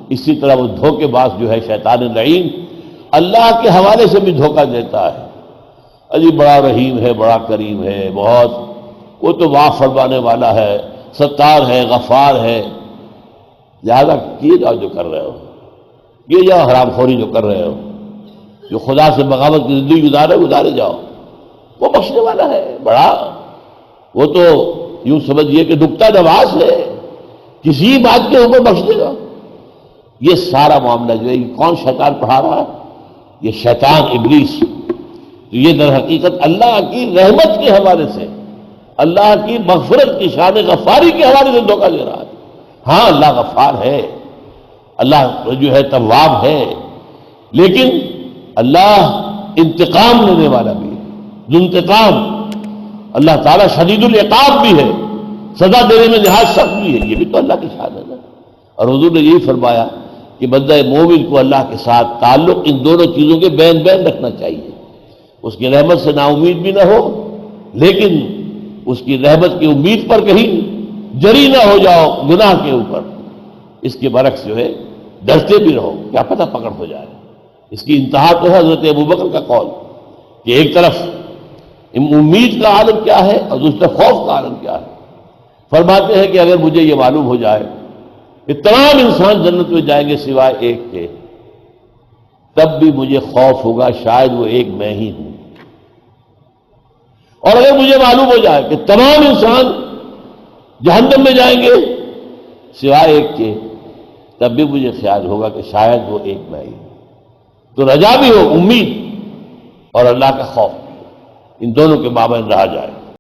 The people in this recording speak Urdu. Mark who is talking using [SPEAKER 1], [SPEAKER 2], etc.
[SPEAKER 1] اسی طرح وہ دھوکے باز جو ہے شیطان لعین اللہ کے حوالے سے بھی دھوکہ دیتا ہے. اجی بڑا رحیم ہے، بڑا کریم ہے، بہت وہ تو معاف فرمانے والا ہے، ستار ہے، غفار ہے. لہذا کیے جاؤ جو کر رہے ہو، یہ جاؤ حرام خوری جو کر رہے ہو، جو خدا سے بغاوت کی زندگی گزارے جاؤ. وہ بخشنے والا ہے بڑا، وہ تو یوں سمجھیے کہ نکتہ نواز ہے، کسی بات کے اوپر بخش دے گا. یہ سارا معاملہ جو ہے یہ کون شیطان پڑھا رہا ہے؟ یہ شیطان ابلیس. تو یہ در حقیقت اللہ کی رحمت کے حوالے سے، اللہ کی مغفرت کی شان غفاری کے حوالے سے دھوکہ دے رہا ہے. ہاں اللہ غفار ہے، اللہ جو ہے تواب ہے، لیکن اللہ انتقام لینے والا بھی ہے، ذو انتقام. اللہ تعالیٰ شدید العقاب بھی ہے، سزا دینے میں نہایت سخت بھی ہے. یہ بھی تو اللہ کی شان ہے نا. اور حضور نے یہی فرمایا کہ بندہ مومن کو اللہ کے ساتھ تعلق ان دونوں چیزوں کے بین بین رکھنا چاہیے. اس کی رحمت سے نا امید بھی نہ ہو، لیکن اس کی رحمت کی امید پر کہیں جری نہ ہو جاؤ گناہ کے اوپر. اس کے برعکس جو ہے ڈرتے بھی رہو، کیا پتہ پکڑ ہو جائے. اس کی انتہا تو ہے حضرت ابوبکر کا قول کہ ایک طرف امید کا عالم کیا ہے اور دوسرا خوف کا عالم کیا ہے. فرماتے ہیں کہ اگر مجھے یہ معلوم ہو جائے کہ تمام انسان جنت میں جائیں گے سوائے ایک کے، تب بھی مجھے خوف ہوگا شاید وہ ایک میں ہی ہوں. اور اگر مجھے معلوم ہو جائے کہ تمام انسان جہنم میں جائیں گے سوائے ایک کے، تب بھی مجھے خیال ہوگا کہ شاید وہ ایک میں ہی ہوں. تو رجا بھی ہو، امید اور اللہ کا خوف، ان دونوں کے مابین رہا جائے.